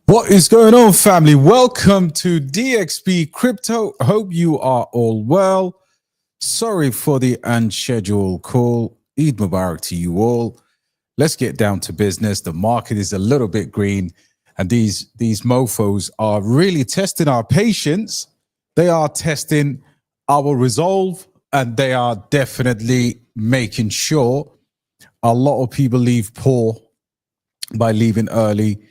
What is going on, family? Welcome to DXB Crypto. Hope you are all well. Sorry for the unscheduled call. Eid Mubarak to you all. Let's get down to business. The market is a little bit green, and these mofos are really testing our patience. They are testing our resolve, and they are definitely making sure a lot of people leave poor by leaving early.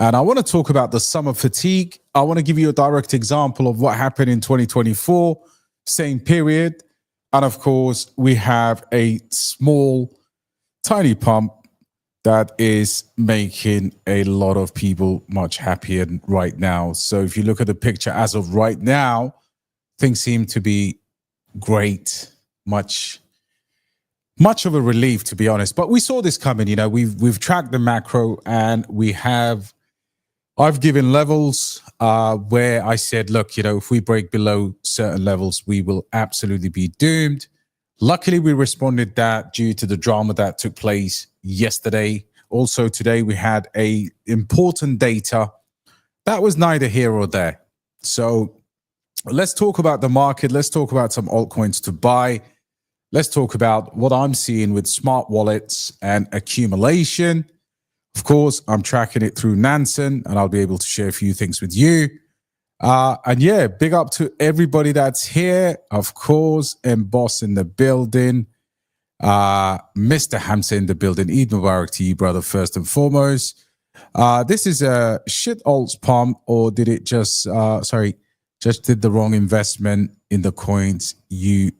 And I want to talk about the summer fatigue. I want to give you a direct example of what happened in 2024, same period. And of course, we have a small, tiny pump that is making a lot of people much happier right now. So if you look at the picture as of right now, things seem to be great, much of a relief, to be honest. But we saw this coming. You know, we've tracked the macro, and I've given levels where I said, look, you know, if we break below certain levels, we will absolutely be doomed. Luckily, we responded that due to the drama that took place yesterday. Also, today we had a important data that was neither here or there. So let's talk about the market. Let's talk about some altcoins to buy. Let's talk about what I'm seeing with smart wallets and accumulation. Of course, I'm tracking it through Nansen, and I'll be able to share a few things with you. And yeah, big up to everybody that's here. Of course, Boss in the building. Mr. Hamza in the building. Eid Mubarak to you, brother, first and foremost. This is a shit alts pump, or did it just did the wrong investment in the coins you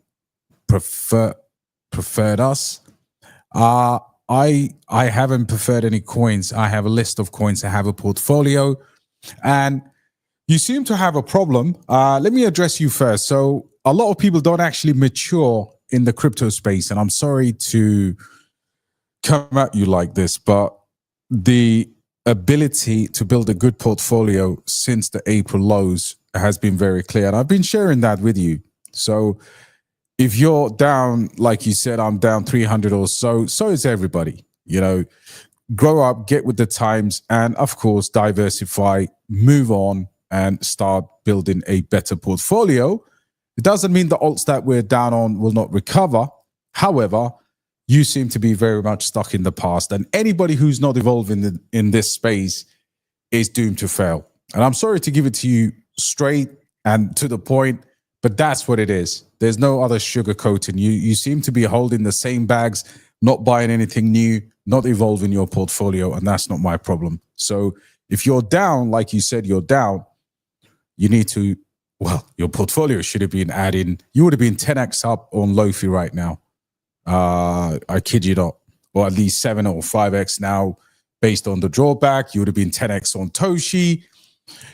preferred us? I haven't preferred any coins. I have a list of coins. I have a portfolio, and you seem to have a problem. Let me address you first. So a lot of people don't actually mature in the crypto space, and I'm sorry to come at you like this, but the ability to build a good portfolio since the April lows has been very clear, and I've been sharing that with you. So if you're down, like you said, I'm down 300 or so is everybody. You know, grow up, get with the times, and of course, diversify, move on, and start building a better portfolio. It doesn't mean the alts that we're down on will not recover. However, you seem to be very much stuck in the past, and anybody who's not evolving in this space is doomed to fail. And I'm sorry to give it to you straight and to the point, but that's what it is. There's no other sugarcoating. You seem to be holding the same bags, not buying anything new, not evolving your portfolio, and that's not my problem. So if you're down, like you said, you're down, you need to, well, your portfolio should have been adding, you would have been 10x up on Lofi right now. I kid you not. Or at least 7 or 5x now based on the drawback. You would have been 10x on Toshi.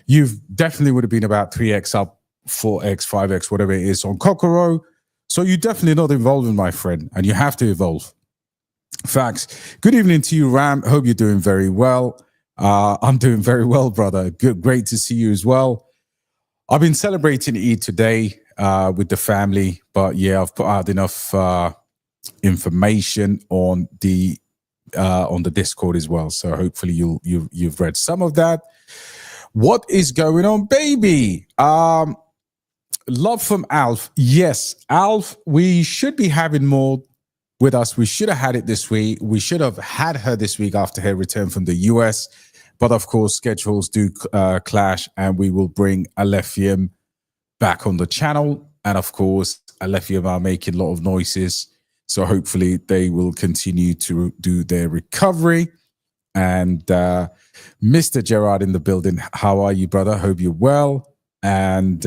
You've definitely would have been about 3x up, 4x, 5x, whatever it is on Cocoro. So you're definitely not evolving, my friend, and you have to evolve. Facts. Good evening to you, Ram. Hope you're doing very well. I'm doing very well, brother. Good, great to see you as well. I've been celebrating Eid today with the family, but yeah, I've put out enough information on the Discord as well. So hopefully you've read some of that. What is going on, baby? Love from Alf. Yes, Alf, we should be having more with us. We should have had it this week. We should have had her this week after her return from the US. But of course, schedules do clash, and we will bring Alephium back on the channel. And of course, Alephium are making a lot of noises. So hopefully they will continue to do their recovery. And Mr. Gerard in the building. How are you, brother? Hope you're well. And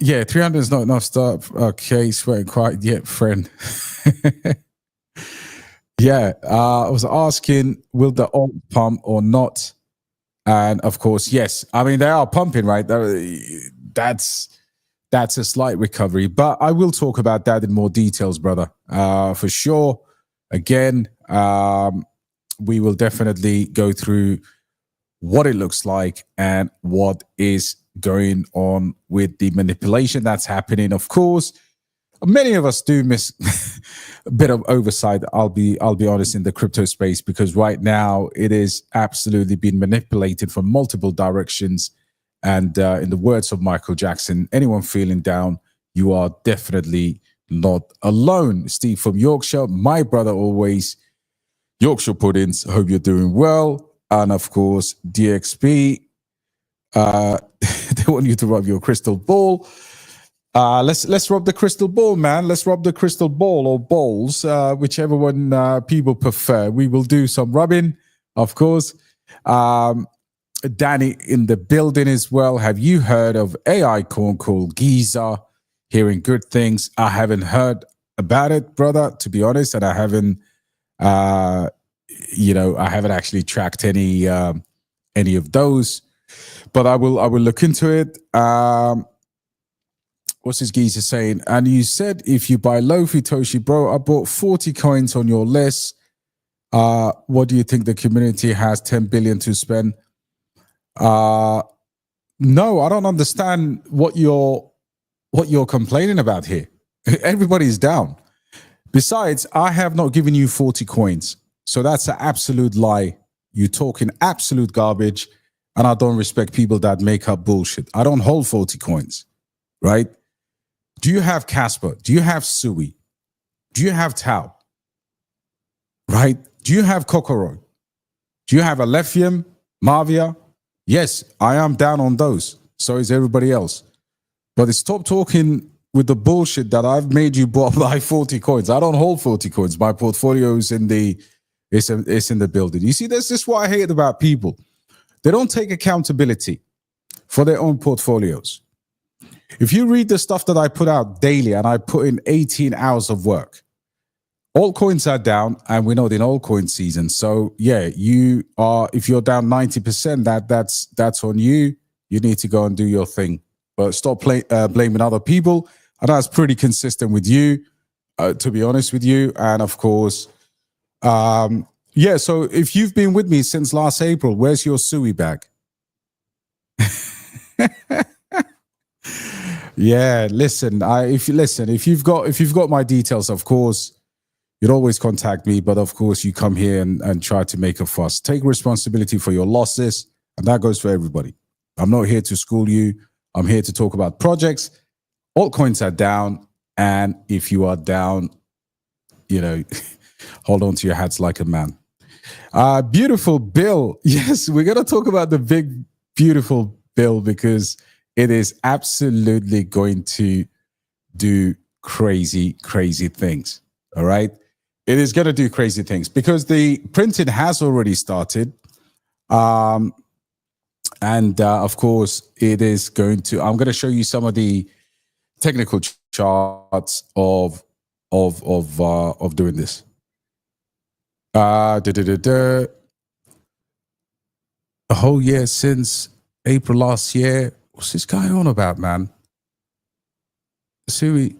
yeah, 300 is not enough stuff. Okay, sweating quite yet, friend. Yeah, I was asking, will the alt pump or not? And of course, yes. I mean, they are pumping, right? That's a slight recovery, but I will talk about that in more details, brother, for sure. Again, we will definitely go through what it looks like and what is going on with the manipulation that's happening. Of course, Many of us do miss a bit of oversight. I'll be honest, in the crypto space, because right now it is absolutely being manipulated from multiple directions. And in the words of Michael Jackson, anyone feeling down, you are definitely not alone. Steve from Yorkshire, my brother always. Yorkshire puddings, hope you're doing well. And of course, DXP, they want you to rub your crystal ball. Let's rub the crystal ball, man. Let's rub the crystal ball or balls, whichever one people prefer. We will do some rubbing, of course. Danny in the building as well. Have you heard of AI coin called Giza? Hearing good things. I haven't heard about it, brother, to be honest, and I haven't. I haven't actually tracked any of those, but I will look into it. What's this geezer saying? And you said if you buy Lofi, Toshi, bro, I bought 40 coins on your list. What do you think the community has 10 billion to spend? No, I don't understand what you're complaining about here. Everybody's down. Besides, I have not given you 40 coins. So that's an absolute lie. You're talking absolute garbage. And I don't respect people that make up bullshit. I don't hold 40 coins, right? Do you have Kaspa? Do you have Sui? Do you have Tau? Right? Do you have Cocoro? Do you have Alephium, Mavia? Yes, I am down on those. So is everybody else. But stop talking with the bullshit that I've made you buy 40 coins. I don't hold 40 coins. My portfolio is in the building. You see, this is what I hate about people. They don't take accountability for their own portfolios. If you read the stuff that I put out daily and I put in 18 hours of work, altcoins are down, and we're not in altcoin season. So yeah, if you're down 90%, that's on you. You need to go and do your thing. But stop blaming other people. And that's pretty consistent with you, to be honest with you. And of course, so if you've been with me since last April, where's your Sui bag? Yeah, listen. If you've got my details, of course, you'd always contact me. But of course, you come here and try to make a fuss. Take responsibility for your losses, and that goes for everybody. I'm not here to school you. I'm here to talk about projects. Altcoins are down, and if you are down, hold on to your hats like a man. Beautiful Bill. Yes, we're going to talk about the big, beautiful Bill, because it is absolutely going to do crazy, crazy things. All right? It is going to do crazy things because the printing has already started. And of course, it is going to. I'm going to show you some of the technical charts of doing this. A whole year since April last year. What's this guy on about, man? Sui,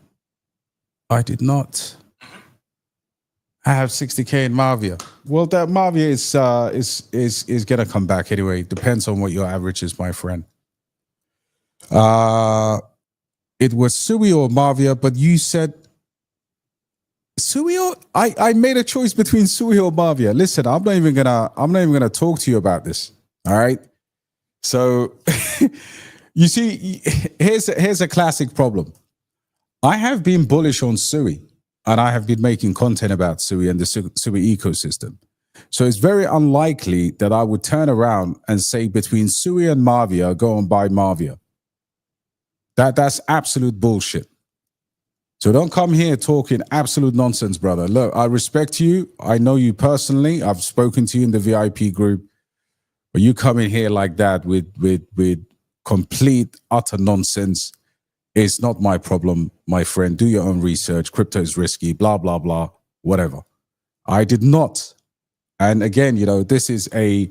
I did not. I have 60K in Mavia. Well, that Mavia is gonna come back anyway. Depends on what your average is, my friend. It was Sui or Mavia, but you said Sui or I made a choice between Sui or Mavia. Listen, I'm not even gonna talk to you about this. All right. So you see, here's a classic problem. I have been bullish on Sui. And I have been making content about Sui and the Sui ecosystem. So it's very unlikely that I would turn around and say between Sui and Mavia, go and buy Mavia. That's absolute bullshit. So don't come here talking absolute nonsense, brother. Look, I respect you. I know you personally. I've spoken to you in the VIP group. But you come in here like that with complete, utter nonsense. It's not my problem, my friend. Do your own research. Crypto is risky, blah, blah, blah, whatever. I did not. And again, this is a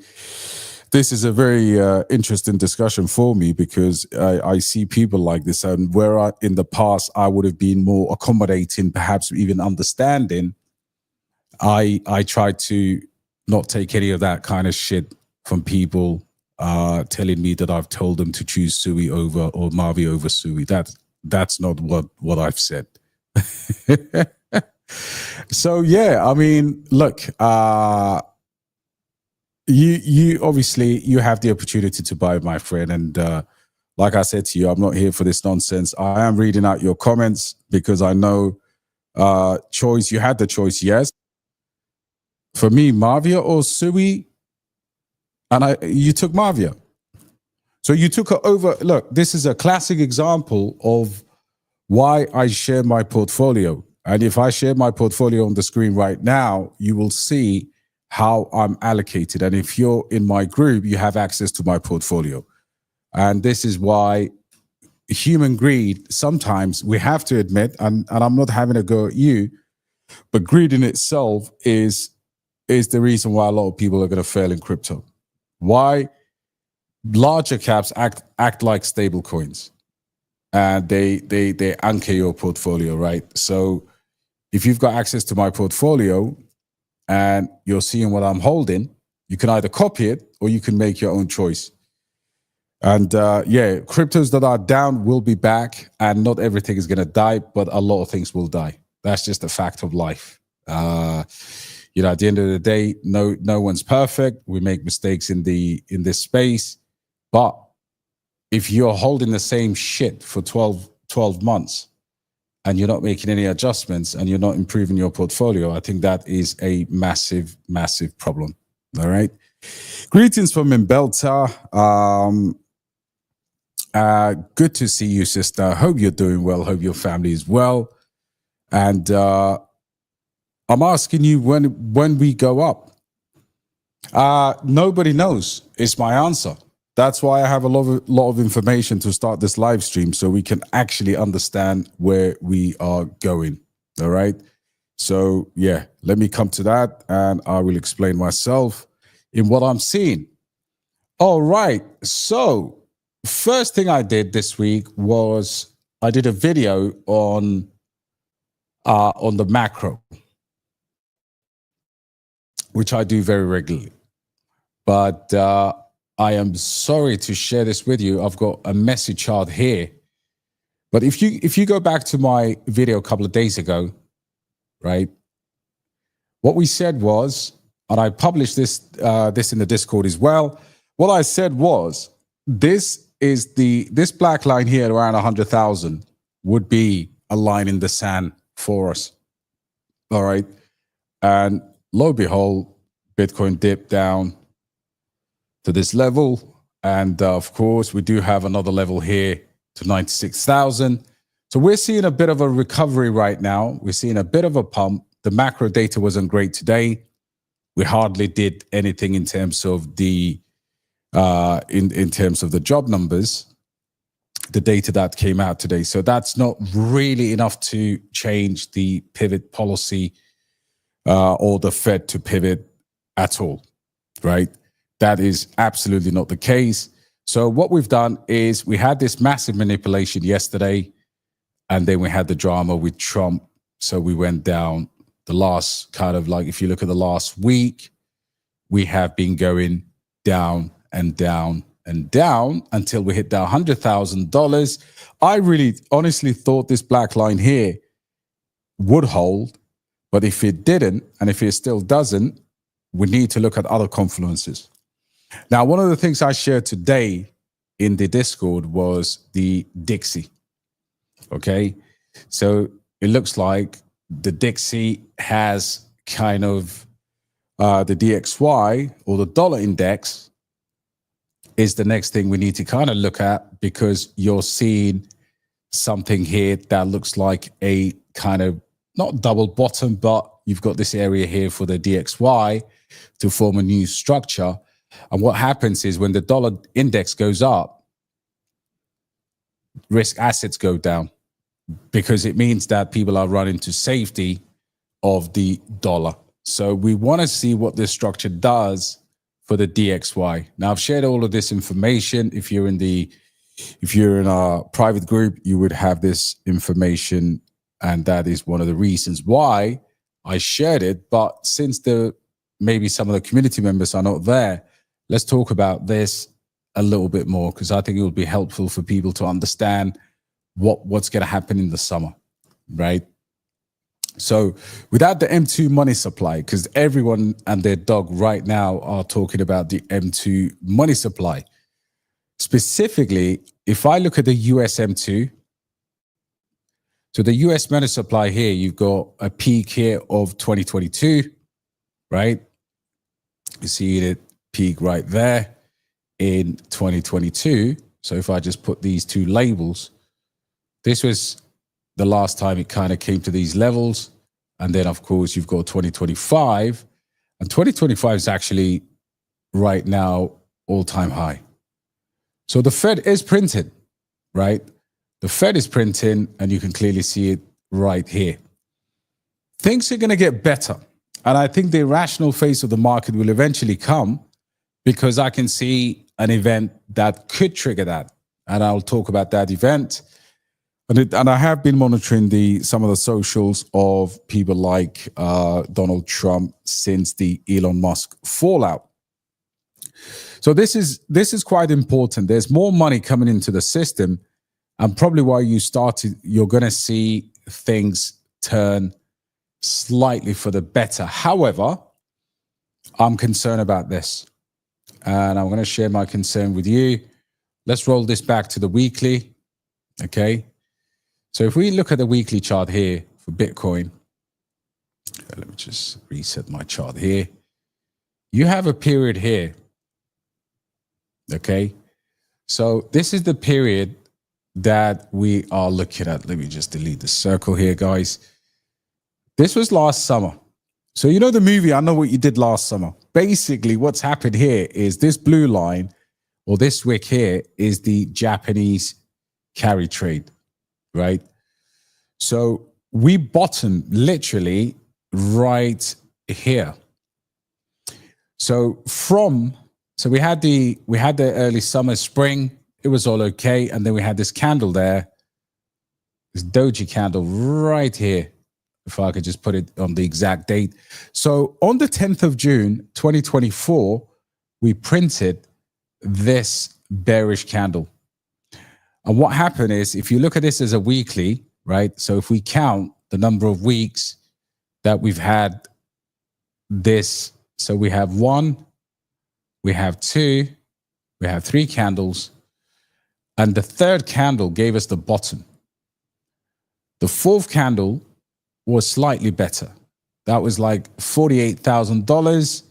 very interesting discussion for me because I see people like this. And where in the past I would have been more accommodating, perhaps even understanding, I try to not take any of that kind of shit from people telling me that I've told them to choose Sui or Mavi over Sui. That's not what I've said. So yeah, I mean, look, you obviously you have the opportunity to buy, my friend, and like I said to you, I'm not here for this nonsense. I am reading out your comments because I know choice. You had the choice, yes. For me, Mavia or Sui, and you took Mavia. So you took her over. Look, this is a classic example of why I share my portfolio. And if I share my portfolio on the screen right now, you will see how I'm allocated. And if you're in my group, you have access to my portfolio. And this is why human greed, sometimes we have to admit, and I'm not having a go at you, but greed in itself is the reason why a lot of people are going to fail in crypto. Why? Larger caps act like stable coins, and they anchor your portfolio, right? So if you've got access to my portfolio and you're seeing what I'm holding, you can either copy it or you can make your own choice. And yeah, cryptos that are down will be back, and not everything is going to die, but a lot of things will die. That's just a fact of life. You know, at the end of the day, no one's perfect. We make mistakes in this space, but if you're holding the same shit for 12 months and you're not making any adjustments and you're not improving your portfolio, I think that is a massive, massive problem. All right. Greetings from Mbelta. Good to see you, sister. Hope you're doing well. Hope your family is well. And I'm asking you when we go up. Nobody knows. It's my answer. That's why I have a lot of information to start this live stream, so we can actually understand where we are going. All right. So yeah, let me come to that, and I will explain myself in what I'm seeing. All right. So first thing I did this week was I did a video on the macro, which I do very regularly. But I am sorry to share this with you. I've got a messy chart here. But if you go back to my video a couple of days ago, right, what we said was, and I published this in the Discord as well. What I said was, this black line here around 100,000 would be a line in the sand for us. All right. And lo and behold, Bitcoin dipped down to this level. And of course, we do have another level here to 96,000. So we're seeing a bit of a recovery right now. We're seeing a bit of a pump. The macro data wasn't great today. We hardly did anything in terms of the in terms of the job numbers, the data that came out today. So that's not really enough to change the pivot policy or the Fed to pivot at all, right? That is absolutely not the case. So what we've done is we had this massive manipulation yesterday, and then we had the drama with Trump. So we went down the last kind of, like, if you look at the last week, we have been going down and down and down until we hit the $100,000. I really honestly thought this black line here would hold, but if it didn't, and if it still doesn't, we need to look at other confluences. Now, one of the things I shared today in the Discord was the Dixie. Okay. So it looks like the Dixie has kind of the DXY, or the dollar index, is the next thing we need to kind of look at, because you're seeing something here that looks like a kind of not double bottom, but you've got this area here for the DXY to form a new structure. And what happens is when the dollar index goes up, risk assets go down, because it means that people are running to safety of the dollar. So we want to see what this structure does for the DXY. Now, I've shared all of this information. If you're in our private group, you would have this information, and that is one of the reasons why I shared it. But since maybe some of the community members are not there, let's talk about this a little bit more, because I think it will be helpful for people to understand what's going to happen in the summer, right? So without the M2 money supply, because everyone and their dog right now are talking about the M2 money supply. Specifically, if I look at the US M2, so the US money supply here, you've got a peak here of 2022, right? You see it peak right there in 2022. So if I just put these two labels, this was the last time it kind of came to these levels. And then, of course, you've got 2025. And 2025 is actually right now all-time high. So the Fed is printing, right? The Fed is printing, and you can clearly see it right here. Things are going to get better. And I think the irrational phase of the market will eventually come, because I can see an event that could trigger that. And I'll talk about that event. And I have been monitoring some of the socials of people like Donald Trump since the Elon Musk fallout. So this is quite important. There's more money coming into the system, and probably while you're going to see things turn slightly for the better. However, I'm concerned about this, and I'm going to share my concern with you. Let's roll this back to the weekly. Okay. So if we look at the weekly chart here for Bitcoin, let me just reset my chart here. You have a period here. Okay. So this is the period that we are looking at. Let me just delete the circle here, guys. This was last summer. So you know the movie, I Know What You Did Last Summer. Basically, what's happened here is this blue line, or this wick here, is the Japanese carry trade, right? So we bottomed literally right here. So we had the early summer, spring, it was all okay, and then we had this candle there, this doji candle right here. If I could just put it on the exact date. So on the 10th of June, 2024, we printed this bearish candle. And what happened is, if you look at this as a weekly, right? So if we count the number of weeks that we've had this, so we have 1, we have 2, we have 3 candles, and the third candle gave us the bottom. The fourth candle was slightly better. That was like $48,000,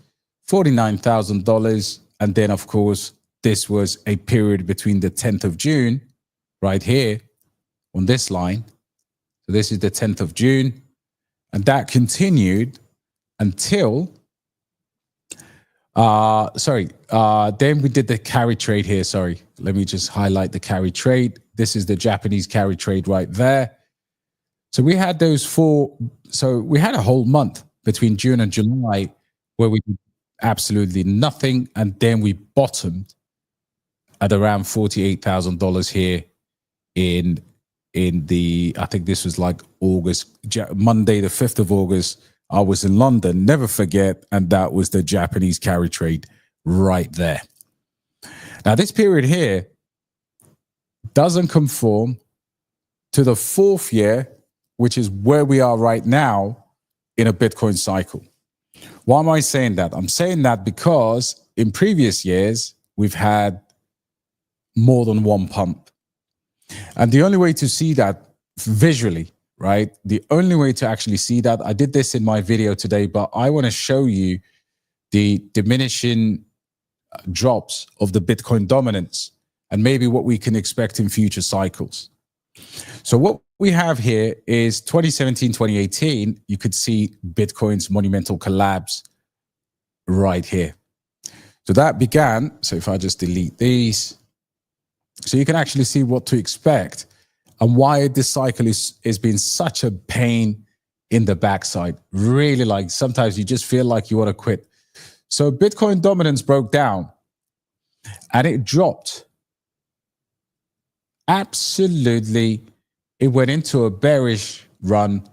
$49,000. And then, of course, this was a period between the 10th of June, right here on this line. So this is the 10th of June. And that continued until, then we did the carry trade here. Sorry, let me just highlight the carry trade. This is the Japanese carry trade right there. So we had those 4. So we had a whole month between June and July where we did absolutely nothing. And then we bottomed at around $48,000 here in the, I think this was like Monday, the 5th of August. I was in London, never forget. And that was the Japanese carry trade right there. Now, this period here doesn't conform to the 4th year, which is where we are right now in a Bitcoin cycle. Why am I saying that? I'm saying that because in previous years, we've had more than one pump. And the only way to see that visually, right? The only way to actually see that, I did this in my video today, but I want to show you the diminishing drops of the Bitcoin dominance and maybe what we can expect in future cycles. So what we have here is 2017, 2018, you could see Bitcoin's monumental collapse right here. So that began, so if I just delete these, so you can actually see what to expect and why this cycle is been such a pain in the backside. Really, like sometimes you just feel like you want to quit. So Bitcoin dominance broke down and it dropped. Absolutely. It went into a bearish run.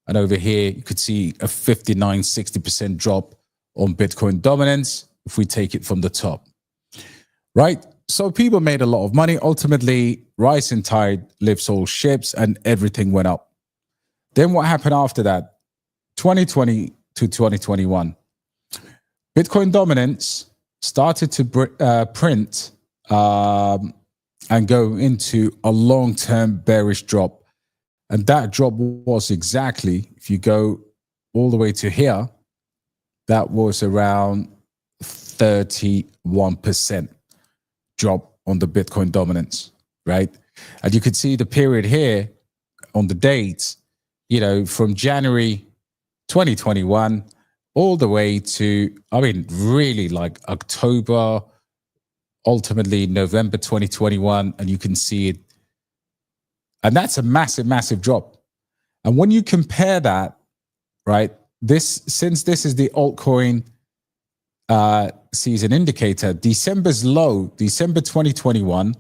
And over here, you could see a 59, 60% drop on Bitcoin dominance if we take it from the top, right? So people made a lot of money. Ultimately, rising tide lifts all ships and everything went up. Then what happened after that? 2020 to 2021, Bitcoin dominance started to print and go into a long-term bearish drop. And that drop was exactly, if you go all the way to here, that was around 31% drop on the Bitcoin dominance, right? And you could see the period here on the dates, you know, from January 2021 all the way to, I mean, really like October, ultimately November 2021, and you can see it. And that's a massive, massive drop. And when you compare that, right, since this is the altcoin season indicator, December's low, December 2021,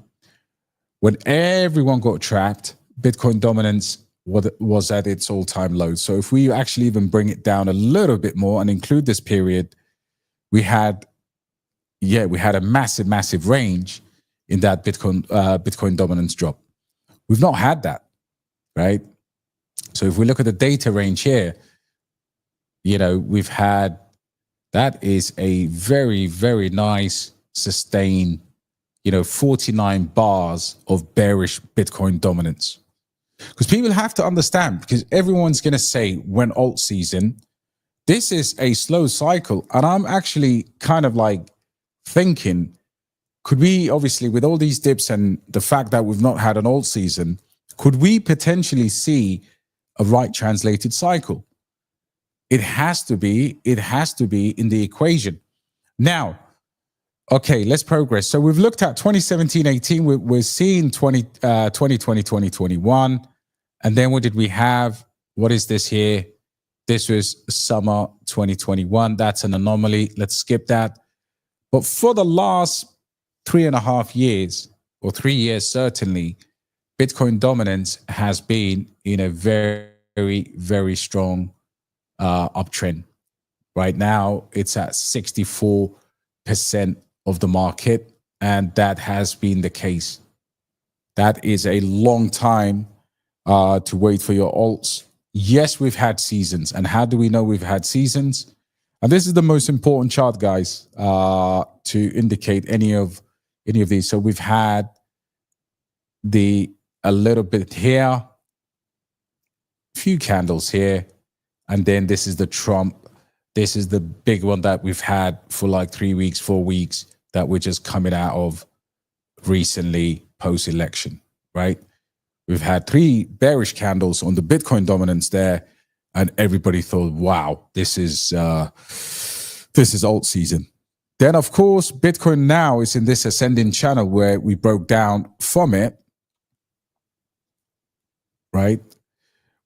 when everyone got trapped, Bitcoin dominance was at its all-time low. So if we actually even bring it down a little bit more and include this period, we had a massive, massive range in that Bitcoin dominance drop. We've not had that, right? So if we look at the data range here, you know, we've had, that is a very, very nice sustained, you know, 49 bars of bearish Bitcoin dominance. Because people have to understand, because everyone's going to say when alt season, this is a slow cycle. And I'm actually kind of like thinking, could we, obviously with all these dips and the fact that we've not had an alt season, could we potentially see a right translated cycle? It has to be in the equation. Now, okay, let's progress. So we've looked at 2017-18, we're seeing 2020, 2021. And then what did we have? What is this here? This was summer 2021. That's an anomaly. Let's skip that. But for the last 3.5 years, or 3 years certainly, Bitcoin dominance has been in a very, very, very strong uptrend. Right now, it's at 64% of the market, and that has been the case. That is a long time to wait for your alts. Yes, we've had seasons. And how do we know we've had seasons? And this is the most important chart, guys, to indicate any of these. So we've had a little bit here, few candles here, and then this is the Trump. This is the big one that we've had for like 3 weeks, 4 weeks, that we're just coming out of recently post-election, right? We've had 3 bearish candles on the Bitcoin dominance there, and everybody thought, wow, this is alt season. Then, of course, Bitcoin now is in this ascending channel where we broke down from it, right?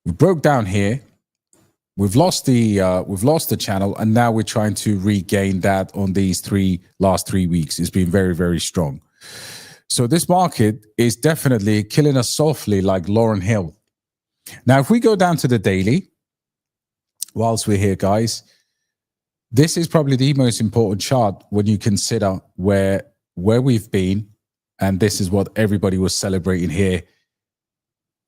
We broke down here. We've lost the channel, and now we're trying to regain that on these last 3 weeks. It's been very, very strong. So this market is definitely killing us softly like Lauryn Hill. Now, if we go down to the daily, whilst we're here, guys, this is probably the most important chart when you consider where we've been, and this is what everybody was celebrating here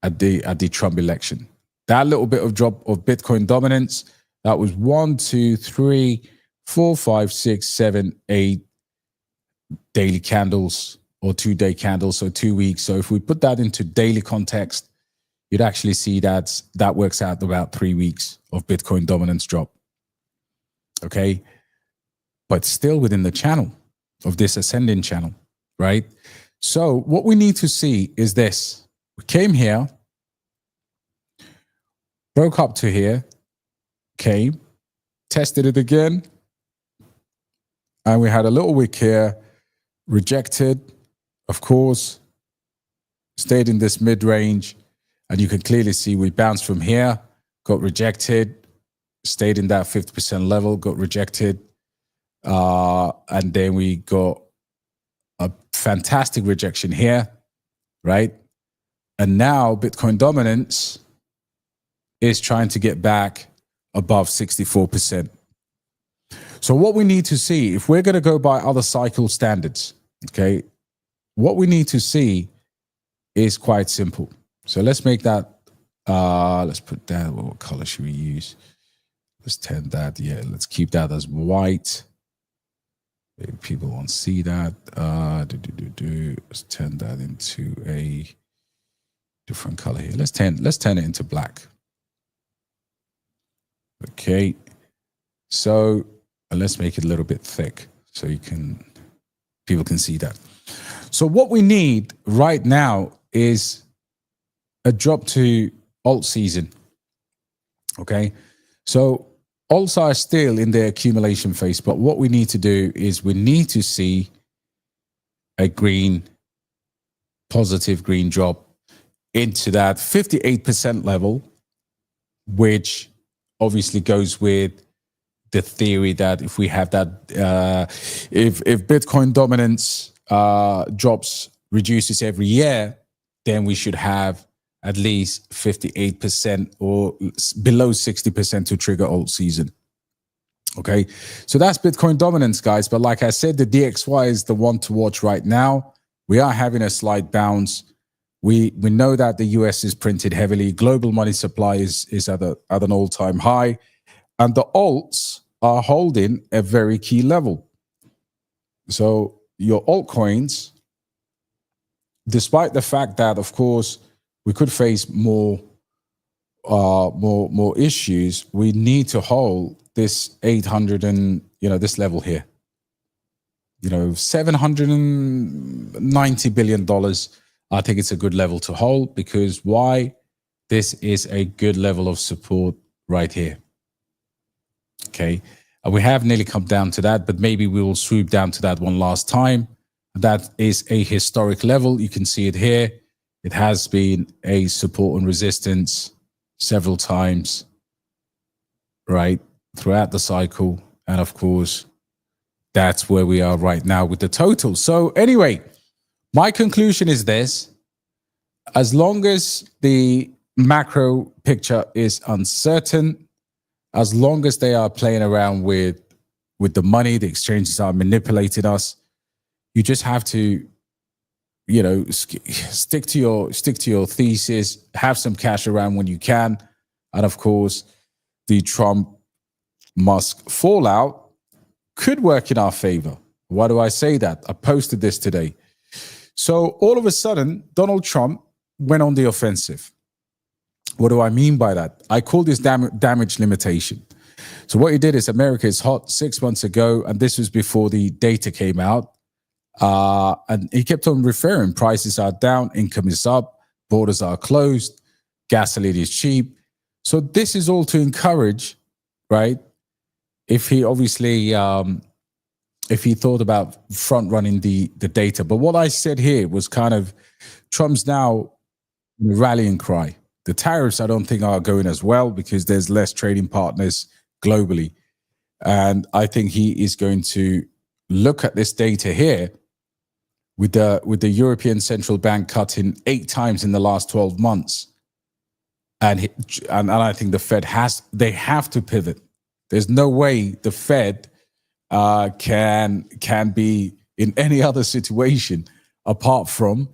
at the Trump election. That little bit of drop of Bitcoin dominance, that was 1, 2, 3, 4, 5, 6, 7, 8 daily candles, or 2-day candles, so 2 weeks. So if we put that into daily context, you'd actually see that works out about 3 weeks of Bitcoin dominance drop. Okay, but still within the channel of this ascending channel, right? So what we need to see is this. We came here, broke up to here, came, tested it again, and we had a little wick here, rejected, of course, stayed in this mid-range, and you can clearly see we bounced from here, got rejected, stayed in that 50% level, got rejected, and then we got a fantastic rejection here, right? And now Bitcoin dominance is trying to get back above 64%. So what we need to see, if we're going to go by other cycle standards, okay, what we need to see is quite simple. So let's make that, let's put down, what color should we use? Let's turn that. Yeah, let's keep that as white. Maybe people won't see that. Let's turn that into a different color here. Let's turn it into black. Okay. So let's make it a little bit thick so people can see that. So what we need right now is a drop to alt season. Okay. So alts are still in their accumulation phase, but what we need to do is we need to see a positive green drop into that 58% level, which obviously goes with the theory that if we have that, if Bitcoin dominance reduces every year, then we should have at least 58% or below 60% to trigger alt season. Okay, so that's Bitcoin dominance, guys. But like I said, the DXY is the one to watch right now. We are having a slight bounce. We know that the US is printed heavily. Global money supply is at an all-time high. And the alts are holding a very key level. So your altcoins, despite the fact that, of course, we could face more issues, we need to hold this 800 and this level here. $790 billion. I think it's a good level to hold because why? This is a good level of support right here. Okay, we have nearly come down to that, but maybe we will swoop down to that one last time. That is a historic level. You can see it here. It has been a support and resistance several times, right, throughout the cycle. And of course, that's where we are right now with the total. So anyway, my conclusion is this. As long as the macro picture is uncertain, as long as they are playing around with the money, the exchanges are manipulating us, you just have to, stick to your thesis, have some cash around when you can. And of course, the Trump-Musk fallout could work in our favor. Why do I say that? I posted this today. So all of a sudden, Donald Trump went on the offensive. What do I mean by that? I call this damage limitation. So what he did is America is hot 6 months ago, and this was before the data came out. And he kept on referring, prices are down, income is up, borders are closed, gasoline is cheap. So this is all to encourage, right? If he obviously, if he thought about front running the data. But what I said here was kind of Trump's now rallying cry. The tariffs, I don't think, are going as well because there's less trading partners globally. And I think he is going to look at this data here with the European Central Bank cutting 8 times in the last 12 months. And I think the Fed they have to pivot. There's no way the Fed can be in any other situation apart from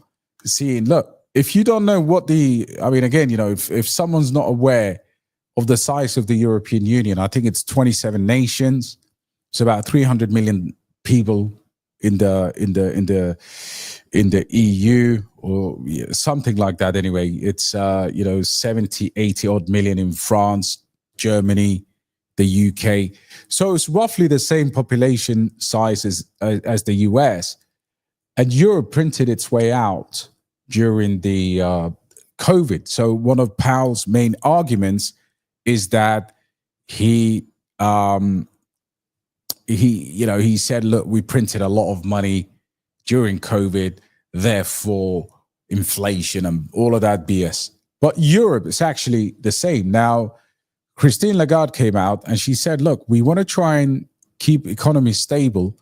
seeing, look, if you don't know again, if someone's not aware of the size of the European Union, I think it's 27 nations. It's about 300 million people in the EU or something like that. Anyway, it's 70, 80 odd million in France, Germany, the UK. So it's roughly the same population size as the US. And Europe printed its way out during the COVID. So one of Powell's main arguments is that he said, look, we printed a lot of money during COVID, therefore inflation and all of that BS. But Europe is actually the same. Now, Christine Lagarde came out and she said, look, we want to try and keep economy stable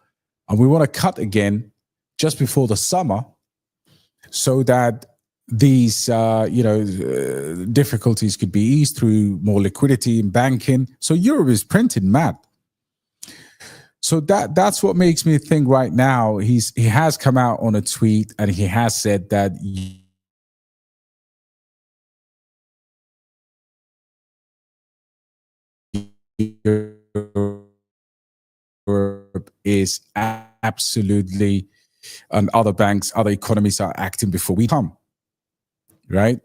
and we want to cut again just before the summer so that these difficulties could be eased through more liquidity in banking. So Europe is printing mad. So that's what makes me think right now he has come out on a tweet and he has said that Europe is absolutely, and other banks, other economies are acting before we come, right?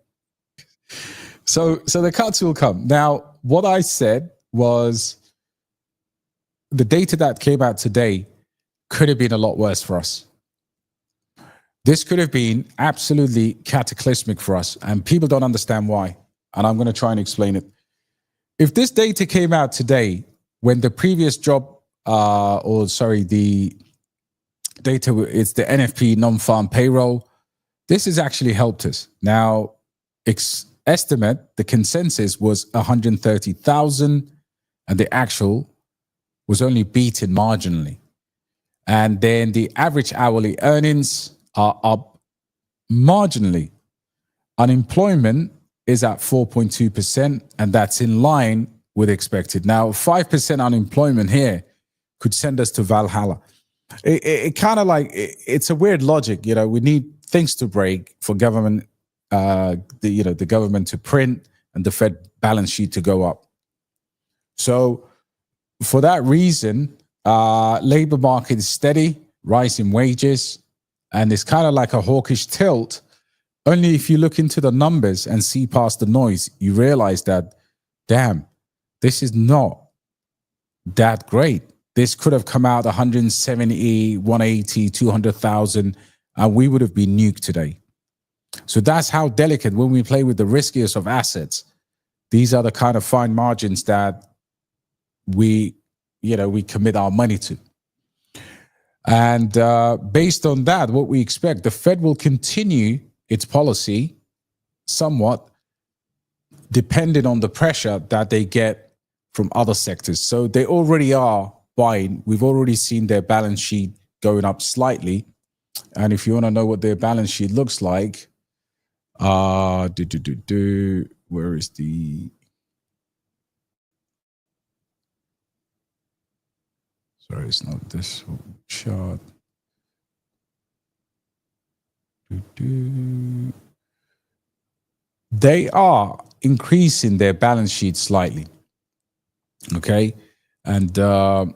So the cuts will come. Now, what I said was the data that came out today could have been a lot worse for us. This could have been absolutely cataclysmic for us, and people don't understand why. And I'm going to try and explain it. If this data came out today when the previous the data, it's the NFP non-farm payroll, this has actually helped us. Now, estimate, the consensus was 130,000, and the actual was only beaten marginally. And then the average hourly earnings are up marginally. Unemployment is at 4.2%, and that's in line with expected. Now, 5% unemployment here could send us to Valhalla. It kind of like, it's a weird logic. You know, we need things to break for government, the government to print and the Fed balance sheet to go up. So for that reason, labor market is steady, rising wages, and it's kind of like a hawkish tilt. Only if you look into the numbers and see past the noise, you realize that, damn, this is not that great. This could have come out 170, 180, 200,000, and we would have been nuked today. So that's how delicate, when we play with the riskiest of assets, these are the kind of fine margins that we commit our money to. And based on that, what we expect, the Fed will continue its policy somewhat depending on the pressure that they get from other sectors. So they already are buying. We've already seen their balance sheet going up slightly. And if you want to know what their balance sheet looks like, where is the... Sorry, it's not this chart. They are increasing their balance sheet slightly. Okay. And so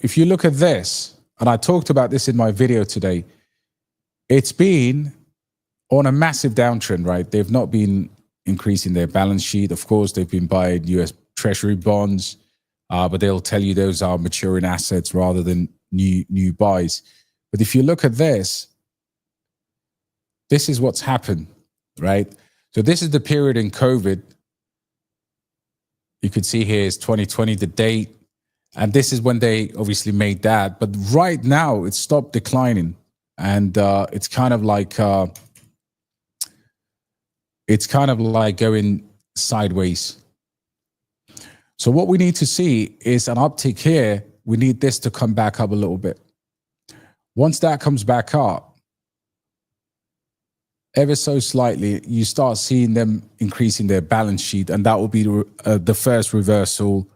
if you look at this, and I talked about this in my video today, it's been on a massive downtrend, right? They've not been increasing their balance sheet. Of course, they've been buying US Treasury bonds, but they'll tell you those are maturing assets rather than new buys. But if you look at this is what's happened, right? So this is the period in COVID. You could see here is 2020, the date. And this is when they obviously made that. But right now, it stopped declining. And it's kind of like going sideways. So what we need to see is an uptick here. We need this to come back up a little bit. Once that comes back up, ever so slightly, you start seeing them increasing their balance sheet, and that will be the first reversal.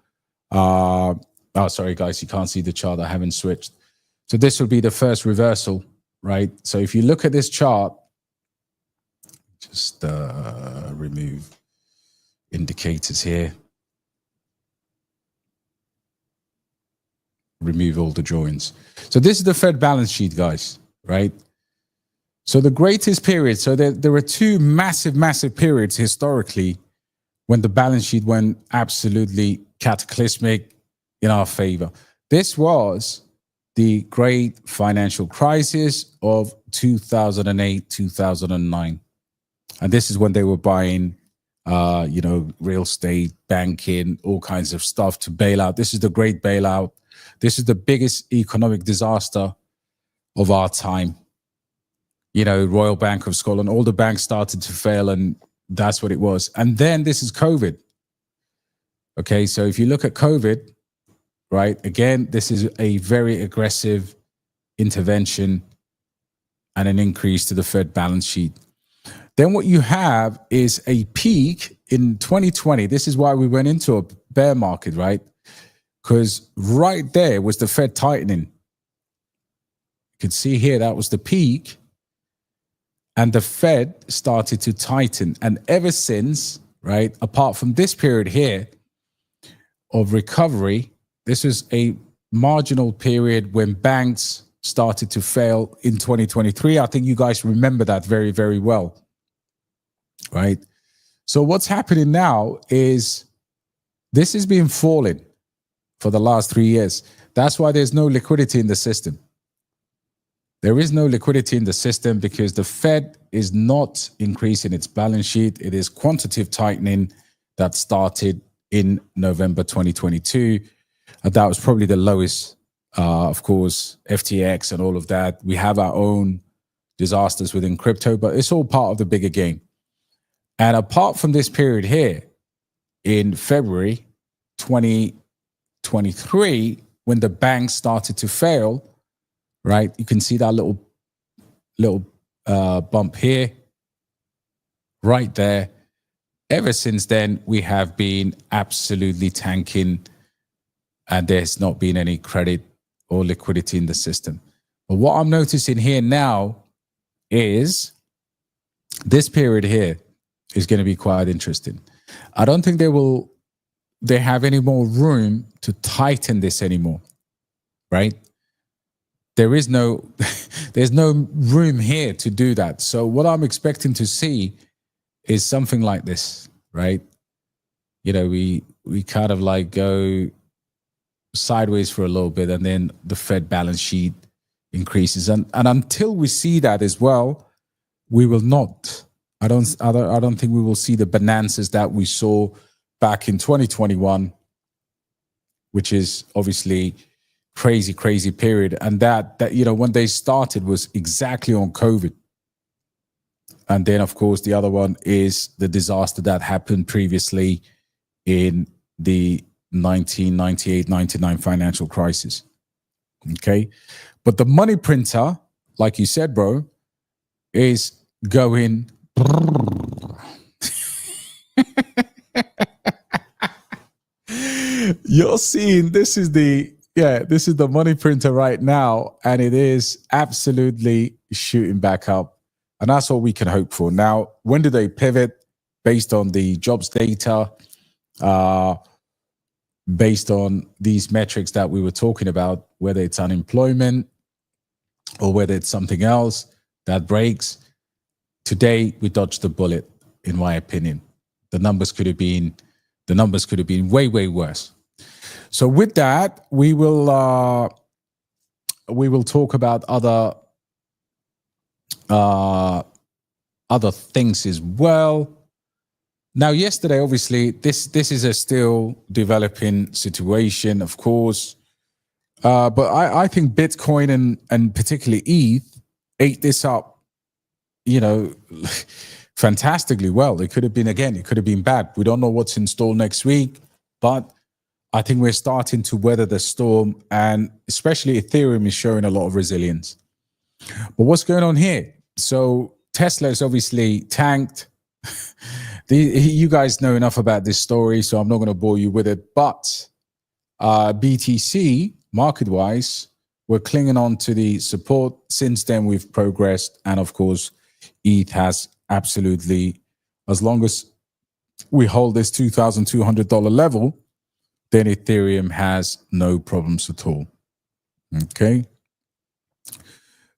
Oh, sorry, guys, you can't see the chart. I haven't switched. So this will be the first reversal, right? So if you look at this chart, just remove indicators here. Remove all the joins. So this is the Fed balance sheet, guys, right? So the greatest period, so there were two massive periods historically when the balance sheet went absolutely cataclysmic in our favor. This was the great financial crisis of 2008, 2009. And this is when they were buying, real estate, banking, all kinds of stuff to bail out. This is the great bailout. This is the biggest economic disaster of our time. You know, Royal Bank of Scotland, all the banks started to fail, and that's what it was. And then this is COVID. Okay, so if you look at COVID, right, again, this is a very aggressive intervention and an increase to the Fed balance sheet. Then what you have is a peak in 2020. This is why we went into a bear market, right? Because right there was the Fed tightening. You can see here, that was the peak. And the Fed started to tighten. And ever since, right, apart from this period here, of recovery. This was a marginal period when banks started to fail in 2023. I think you guys remember that very, very well, right? So what's happening now is this has been falling for the last 3 years. That's why there's no liquidity in the system. There is no liquidity in the system because the Fed is not increasing its balance sheet. It is quantitative tightening that started in November 2022. And that was probably the lowest, of course, FTX and all of that. We have our own disasters within crypto, but it's all part of the bigger game. And apart from this period here, in February 2023, when the banks started to fail, right? You can see that little bump here, right there. Ever since then, we have been absolutely tanking, and there's not been any credit or liquidity in the system. But what I'm noticing here now is this period here is going to be quite interesting. I don't think they have any more room to tighten this anymore, right? There's no room here to do that. So what I'm expecting to see is something like this, right? You know, we kind of like go sideways for a little bit, and then the Fed balance sheet increases, and until we see that as well, we will not. I don't think we will see the bonanzas that we saw back in 2021, which is obviously crazy period. And that you know, when they started was exactly on COVID. And then, of course, the other one is the disaster that happened previously in the 1998-99 financial crisis. Okay. But the money printer, like you said, bro, is going. You're seeing this is the money printer right now, and it is absolutely shooting back up. And that's all we can hope for. Now, when do they pivot? Based on the jobs data, based on these metrics that we were talking about, whether it's unemployment or whether it's something else that breaks. Today, we dodged the bullet, in my opinion. The numbers could have been way worse. So with that, we will talk about other things as well. Now, yesterday, obviously, this is a still developing situation, of course. But I think Bitcoin and particularly ETH ate this up, you know, fantastically well. It could have been bad. We don't know what's in store next week, but I think we're starting to weather the storm, and especially Ethereum is showing a lot of resilience. But what's going on here? So Tesla is obviously tanked. You guys know enough about this story, so I'm not going to bore you with it. But BTC, market-wise, we're clinging on to the support. Since then, we've progressed. And of course, ETH has absolutely, as long as we hold this $2,200 level, then Ethereum has no problems at all. Okay.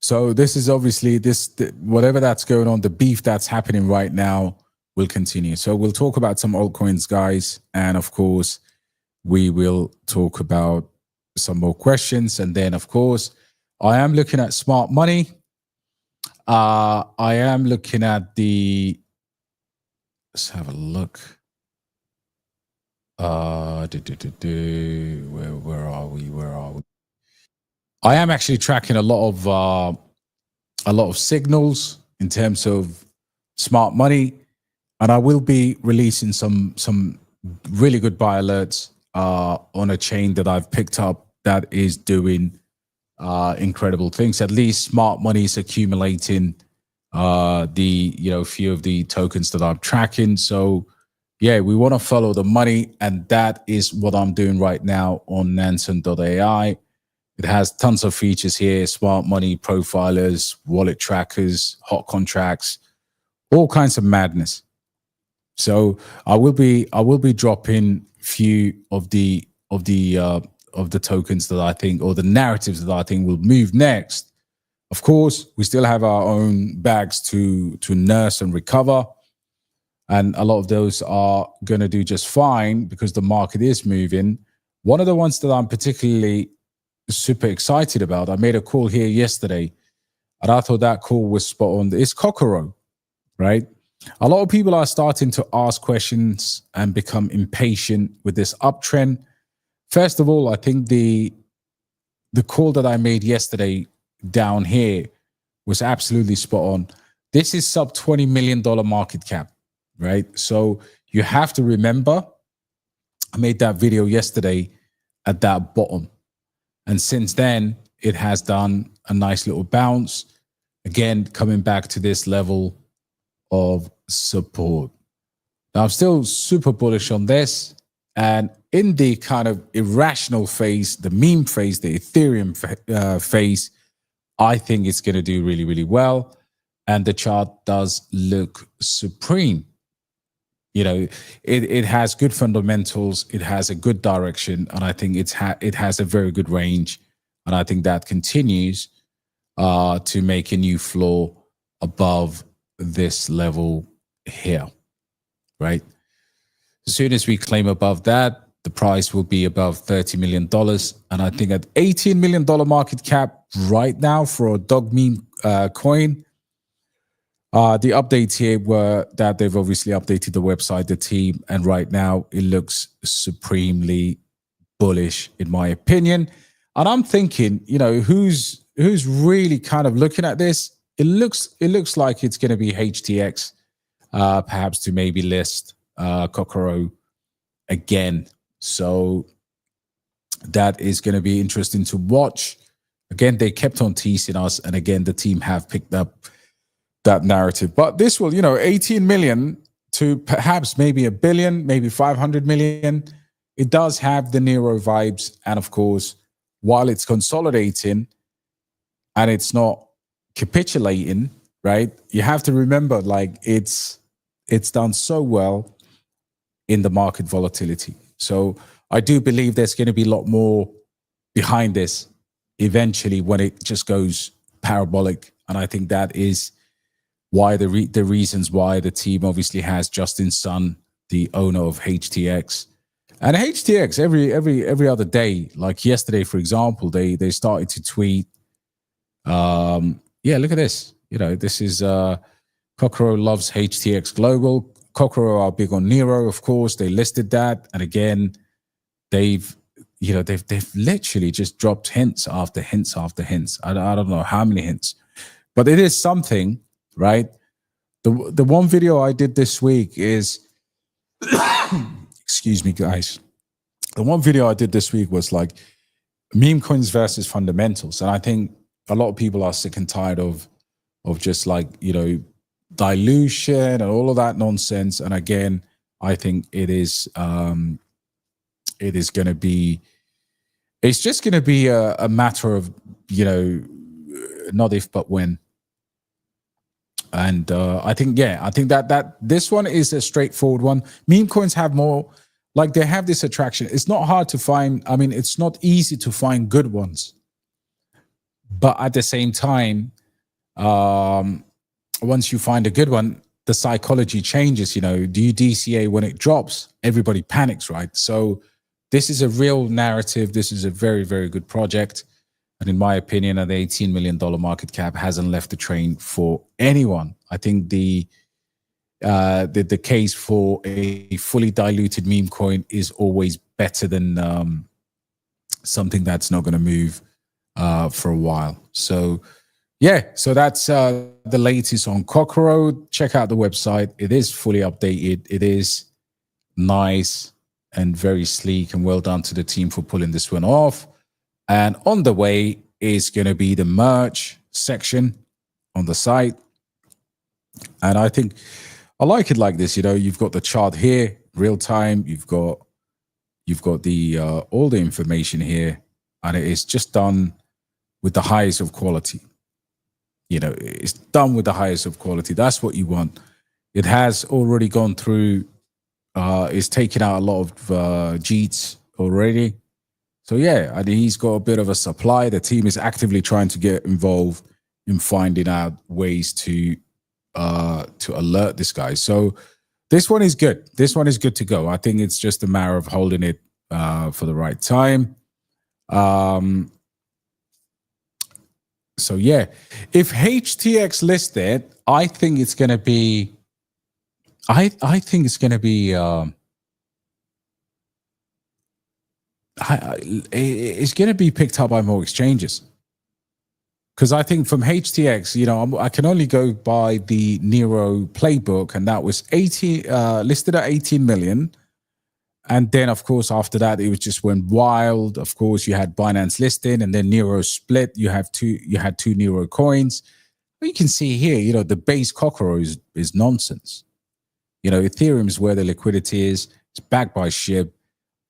So this is obviously whatever that's going on, the beef that's happening right now will continue. So we'll talk about some altcoins, guys. And of course, we will talk about some more questions. And then, of course, I am looking at smart money. I am looking at let's have a look. Where are we? I am actually tracking a lot of signals in terms of smart money, and I will be releasing some really good buy alerts on a chain that I've picked up that is doing incredible things. At least smart money is accumulating few of the tokens that I'm tracking. So yeah, we want to follow the money, and that is what I'm doing right now on Nansen.ai. It has tons of features here: smart money profilers, wallet trackers, hot contracts, all kinds of madness. So I will be dropping few of the tokens that I think, or the narratives that I think will move next. Of course, we still have our own bags to nurse and recover. And a lot of those are going to do just fine because the market is moving. One of the ones that I'm particularly super excited about, I made a call here yesterday, and I thought that call was spot on. It's Cocoro, right? A lot of people are starting to ask questions and become impatient with this uptrend. First of all, I think the call that I made yesterday down here was absolutely spot on. This is sub $20 million market cap, right? So you have to remember, I made that video yesterday at that bottom. And since then, it has done a nice little bounce. Again, coming back to this level of support. Now, I'm still super bullish on this. And in the kind of irrational phase, the meme phase, the Ethereum phase, I think it's going to do really, really well. And the chart does look supreme. You know, it has good fundamentals. It has a good direction. And I think it has a very good range. And I think that continues to make a new floor above this level here, right? As soon as we claim above that, the price will be above $30 million. And I think at $18 million market cap right now for a dog meme coin, the updates here were that they've obviously updated the website, the team, and right now it looks supremely bullish in my opinion. And I'm thinking, you know, who's really kind of looking at this? It looks like it's going to be HTX, perhaps to maybe list Cocoro again. So that is going to be interesting to watch. Again, they kept on teasing us, and again, the team have picked up that narrative. But this will, you know, 18 million to perhaps maybe a billion, maybe 500 million. It does have the Nero vibes. And of course, while it's consolidating and it's not capitulating, right? You have to remember, like, it's done so well in the market volatility. So I do believe there's going to be a lot more behind this eventually when it just goes parabolic. And I think that is why the reasons why the team obviously has Justin Sun, the owner of HTX. And HTX every other day, like yesterday, for example, they started to tweet, yeah, look at this. You know, this is Cocoro loves HTX Global. Cocoro are big on Nero, of course. They listed that. And again, they've literally just dropped hints after hints after hints. I don't know how many hints, but it is something, right? The one video I did this week is, excuse me, guys. The one video I did this week was like meme coins versus fundamentals. And I think a lot of people are sick and tired of just like, you know, dilution and all of that nonsense. And again, I think it is going to be, it's just going to be a matter of, you know, not if, but when. And I think that this one is a straightforward one. Meme coins have more, like they have this attraction. It's not hard to find. I mean, it's not easy to find good ones. But at the same time, once you find a good one, the psychology changes. You know, do you DCA when it drops? Everybody panics, right? So this is a real narrative. This is a very, very good project. And in my opinion, an $18 million market cap hasn't left the train for anyone. I think the case for a fully diluted meme coin is always better than something that's not going to move for a while. So yeah, so that's the latest on Cocoro. Check out the website. It is fully updated. It is nice and very sleek, and well done to the team for pulling this one off. And on the way is going to be the merch section on the site. And I think I like it like this. You know, you've got the chart here, real time. You've got the all the information here, and it is just done with the highest of quality. You know, it's done with the highest of quality. That's what you want. It has already gone through is taking out a lot of Jeets already. So yeah, I think he's got a bit of a supply. The team is actively trying to get involved in finding out ways to alert this guy. So this one is good. This one is good to go. I think it's just a matter of holding it for the right time. So yeah, if HTX listed, I think it's going to be. I think it's going to be. It's going to be picked up by more exchanges. Because I think from HTX, you know, I can only go by the Nero playbook, and that was listed at 18 million. And then, of course, after that, it was just went wild. Of course, you had Binance listing, and then Nero split. You had two Nero coins. But you can see here, you know, the base Cocoro is nonsense. You know, Ethereum is where the liquidity is. It's backed by SHIB.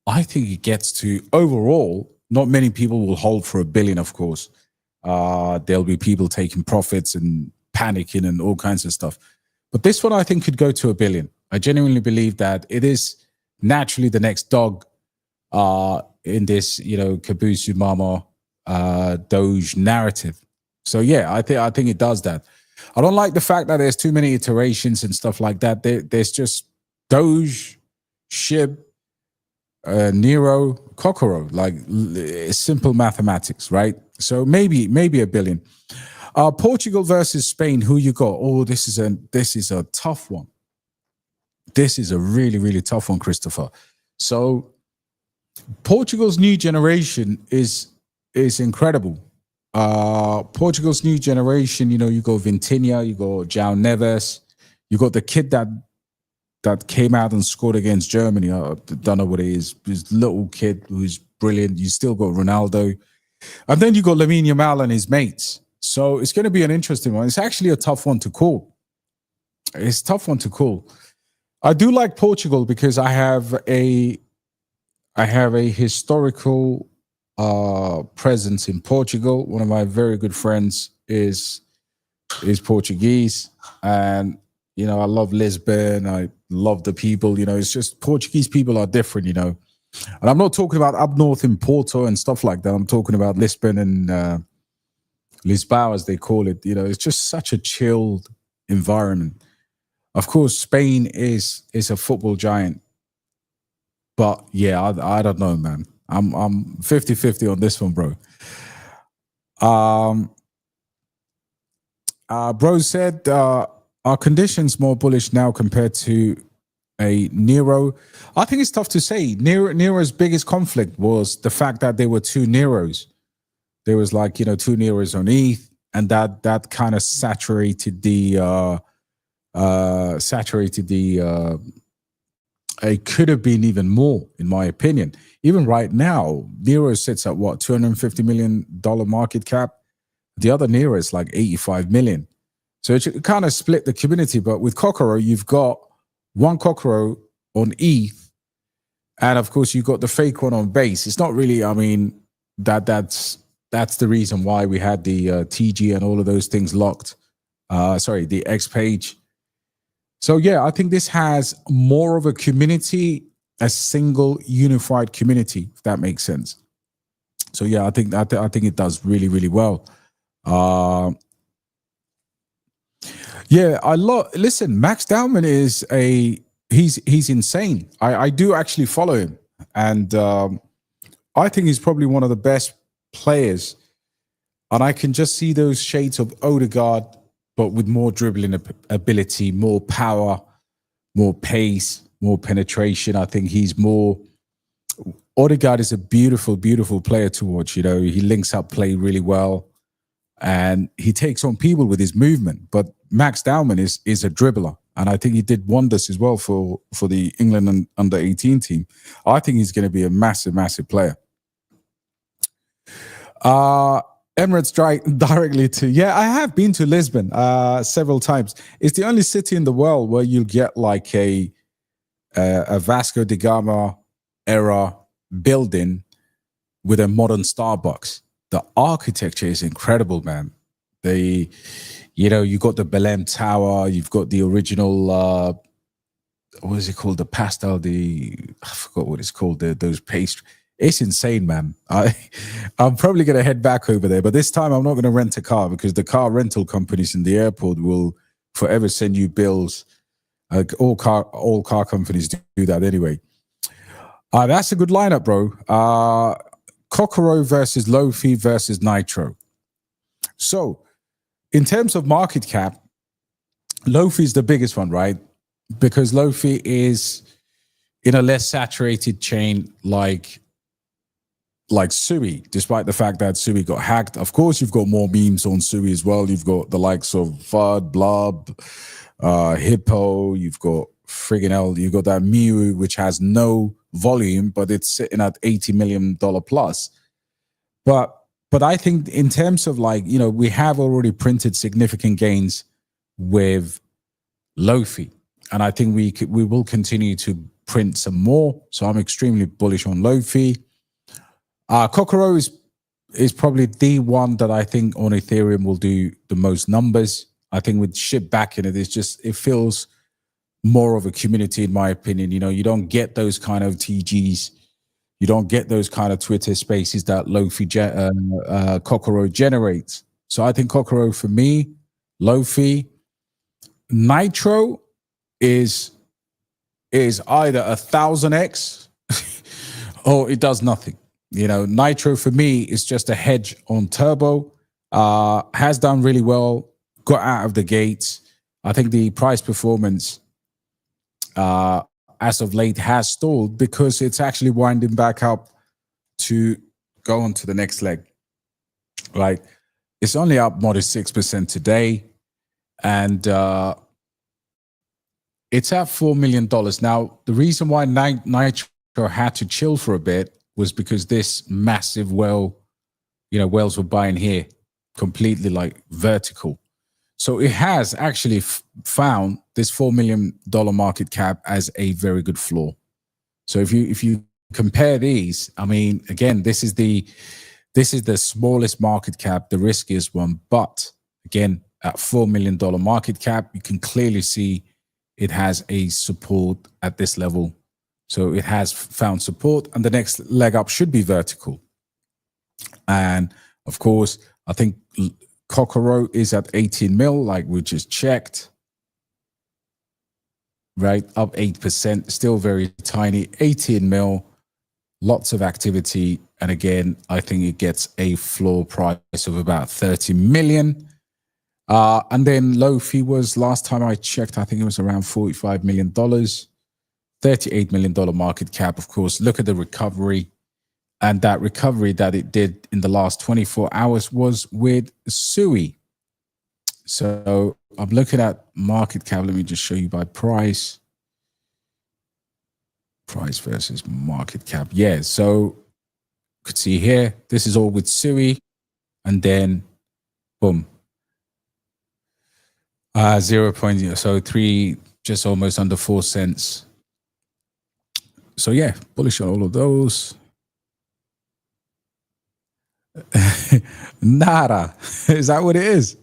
I think it gets to overall. Not many people will hold for $1 billion, of course. There'll be people taking profits and panicking and all kinds of stuff. But this one, I think, could go to $1 billion. I genuinely believe that it is naturally the next dog in this, you know, Kabusu Mama Doge narrative. So yeah, I think it does that. I don't like the fact that there's too many iterations and stuff like that. There's just Doge, SHIB, Nero, Cocoro, like simple mathematics, right? So maybe $1 billion. Portugal versus Spain. Who you got? Oh, this is a tough one. This is a really, really tough one, Christopher. So Portugal's new generation is incredible. Portugal's new generation, you know, you got Vintinha, you got João Neves, you got the kid that came out and scored against Germany. I don't know what it is. This little kid who's brilliant. You still got Ronaldo. And then you got Lamine Yamal and his mates. So it's going to be an interesting one. It's actually a tough one to call. It's a tough one to call. I do like Portugal because I have a historical presence in Portugal. One of my very good friends is Portuguese, and you know, I love Lisbon. I love the people. You know, it's just Portuguese people are different. You know, and I'm not talking about up north in Porto and stuff like that. I'm talking about Lisbon and Lisboa, as they call it. You know, it's just such a chilled environment. Of course, Spain is a football giant, but yeah, I don't know, man. I'm 50-50 on this one, bro. Bro said, are conditions more bullish now compared to a Nero? I think it's tough to say. Nero's biggest conflict was the fact that there were two Neros. There was like, you know, two Neros on ETH, and that kind of saturated the it could have been even more, in my opinion. Even right now, Nero sits at what, $250 million market cap. The other Nero is like 85 million. So it kind of split the community. But with Cocoro, you've got one Cocoro on ETH, and of course you've got the fake one on base. It's not really, I mean, that's the reason why we had the TG and all of those things locked. The X page. So yeah, I think this has more of a community, a single unified community, if that makes sense. So yeah, I think it does really, really well. Yeah, listen, Max Dowman is he's insane. I do actually follow him, and I think he's probably one of the best players. And I can just see those shades of Odegaard, but with more dribbling ability, more power, more pace, more penetration. I think he's more. Odegaard is a beautiful, beautiful player to watch. You know, he links up play really well, and he takes on people with his movement. But Max Dowman is a dribbler, and I think he did wonders as well for the England under-18 team. I think he's going to be a massive, massive player. Emirates directly to, yeah, I have been to Lisbon several times. It's the only city in the world where you get like a Vasco da Gama era building with a modern Starbucks. The architecture is incredible, man. You got the Belém Tower, you've got the original what is it called? The pastel, I forgot what it's called. Those pastry. It's insane, man. I'm probably going to head back over there, but this time I'm not going to rent a car because the car rental companies in the airport will forever send you bills. All car companies do that anyway. That's a good lineup, bro. Cocoro versus Lofi versus Nitro. So, in terms of market cap, Lofi is the biggest one, right? Because Lofi is in a less saturated chain like Sui, despite the fact that Sui got hacked. Of course, you've got more memes on Sui as well. You've got the likes of FUD, Blob, Hippo. You've got friggin' hell. You've got that Miu, which has no volume, but it's sitting at $80 million plus. But I think in terms of we have already printed significant gains with Lofi, and I think we will continue to print some more. So I'm extremely bullish on Lofi. Cocoro is probably the one that I think on Ethereum will do the most numbers. I think with shit back in it, it feels more of a community, in my opinion. You don't get those kind of TGs. You don't get those kind of Twitter spaces that Cocoro generates. So I think Cocoro for me, Lofi, Nitro is either 1000x or it does nothing. Nitro for me is just a hedge on Turbo. Has done really well, got out of the gates. I think the price performance as of late has stalled because it's actually winding back up to go on to the next leg. Right? It's only up modest 6% today, and it's at $4 million. Now, the reason why Nitro had to chill for a bit was because this massive whales were buying here completely vertical. So it has actually found this $4 million market cap as a very good floor. So if you compare these, I mean, again, this is the smallest market cap, the riskiest one. But again, at $4 million market cap, you can clearly see it has a support at this level. So it has found support, and the next leg up should be vertical. And of course, I think Cocoro is at 18 mil, like we just checked. Right, up 8%, still very tiny, 18 mil, lots of activity. And again, I think it gets a floor price of about 30 million. And then Lofi was, last time I checked, I think it was around $45 million. $38 million market cap, of course. Look at the recovery. And that recovery that it did in the last 24 hours was with Sui. So I'm looking at market cap. Let me just show you by price. Price versus market cap. Yeah, so you could see here, this is all with Sui. And then, boom. 0.03, just almost under 4 cents. So yeah, bullish on all of those. Nada. Is that what it is?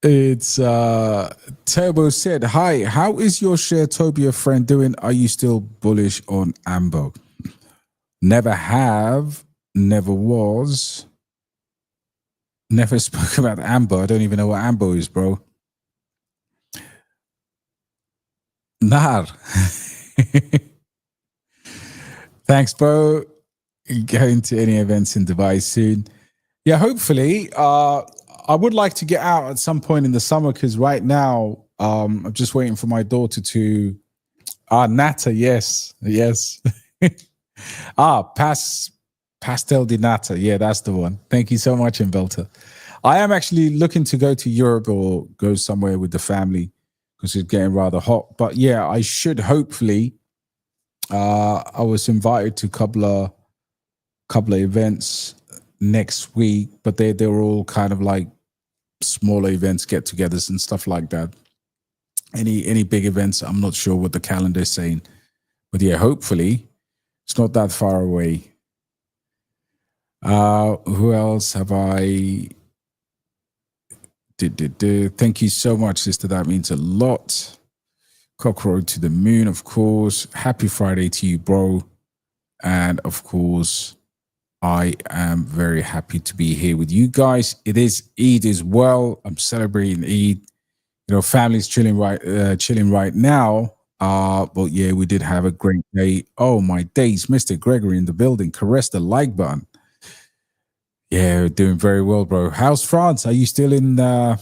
It's Turbo said, hi, how is your Sharetopia friend doing? Are you still bullish on Ambo? Never have, never was, never spoke about Ambo. I don't even know what Ambo is, bro. Nar. Thanks, bro. Going to any events in Dubai soon? Yeah, hopefully. I would like to get out at some point in the summer because right now I'm just waiting for my daughter to. Nata, yes. Pastel di Nata. Yeah, that's the one. Thank you so much, Invelta. I am actually looking to go to Europe or go somewhere with the family because it's getting rather hot. But yeah, I should hopefully. I was invited to a couple of events next week, but they were all kind of like smaller events, get-togethers and stuff like that. Any big events, I'm not sure what the calendar is saying. But yeah, hopefully it's not that far away. Who else have I Thank you so much, sister. That means a lot. Cocoro to the moon, of course. Happy Friday to you, bro. And of course, I am very happy to be here with you guys. It is Eid as well. I'm celebrating Eid. Family's chilling right now. But yeah, we did have a great day. Oh my days, Mr. Gregory in the building. Caress the like button. Yeah, doing very well, bro. How's France? Are you still in the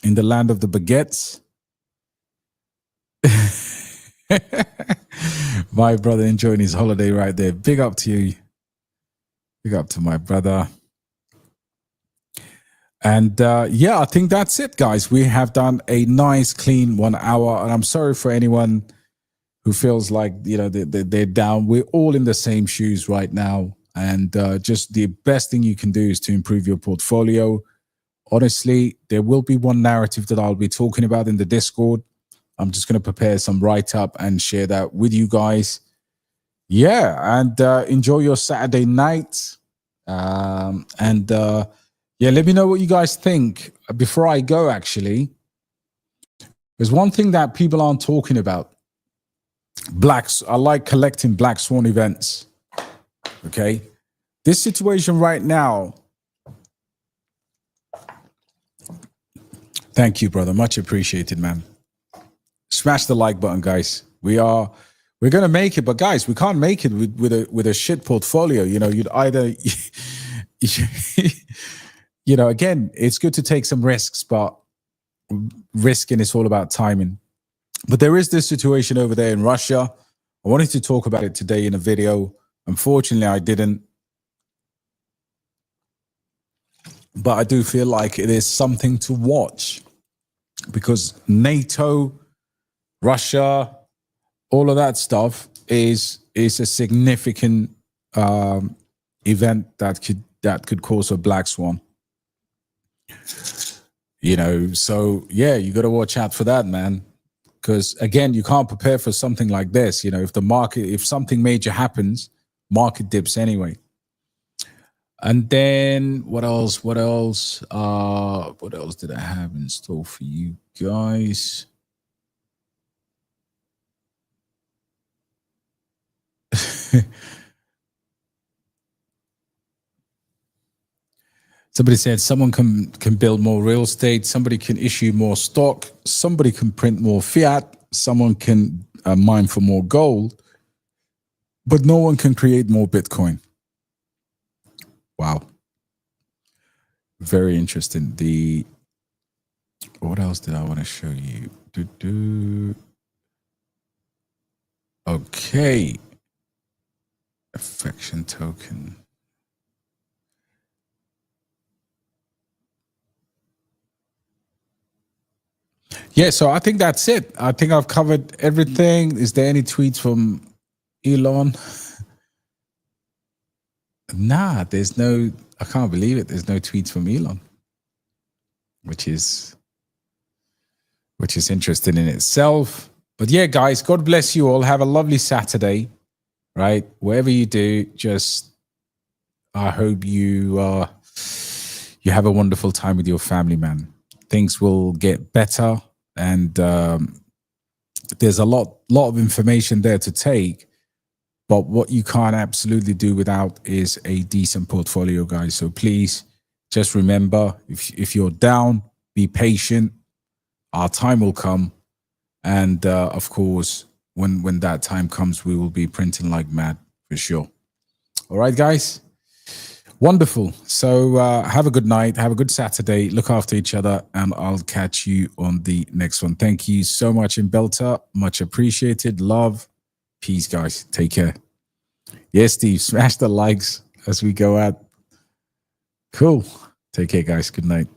land of the baguettes? My brother enjoying his holiday right there. Big up to you. Big up to my brother. And yeah, I think that's it, guys. We have done a nice, clean 1 hour. And I'm sorry for anyone who feels like, they're down. We're all in the same shoes right now. And just the best thing you can do is to improve your portfolio. Honestly, there will be one narrative that I'll be talking about in the Discord. I'm just going to prepare some write-up and share that with you guys. Yeah, and enjoy your Saturday night. Yeah, let me know what you guys think. Before I go, actually, there's one thing that people aren't talking about. I like collecting black swan events. Okay, this situation right now. Thank you, brother. Much appreciated, man. Smash the like button, guys. We're gonna make it, but guys, we can't make it with a shit portfolio. You'd either, again, it's good to take some risks, but risking is all about timing. But there is this situation over there in Russia. I wanted to talk about it today in a video. Unfortunately, I didn't. But I do feel like it is something to watch because NATO, Russia, all of that stuff is a significant event that could cause a black swan. So yeah, you got to watch out for that, man. Because again, you can't prepare for something like this. If something major happens, market dips anyway. And then what else? What else did I have in store for you guys? Somebody said someone can build more real estate. Somebody can issue more stock. Somebody can print more fiat. Someone can mine for more gold. But no one can create more Bitcoin. Wow. Very interesting. What else did I want to show you? Okay. Affection token. Yeah, so I think that's it. I think I've covered everything. Is there any tweets from Elon? Nah, there's no, I can't believe it. There's no tweets from Elon, which is interesting in itself. But yeah, guys, God bless you all. Have a lovely Saturday, right? Whatever you do, I hope you have a wonderful time with your family, man. Things will get better, and there's a lot of information there to take. But what you can't absolutely do without is a decent portfolio, guys. So please just remember, if you're down, be patient. Our time will come. And of course, when that time comes, we will be printing like mad for sure. All right, guys. Wonderful. So have a good night. Have a good Saturday. Look after each other. And I'll catch you on the next one. Thank you so much, Belter. Much appreciated. Love. Peace, guys. Take care. Yes, Steve. Smash the likes as we go out. Cool. Take care, guys. Good night.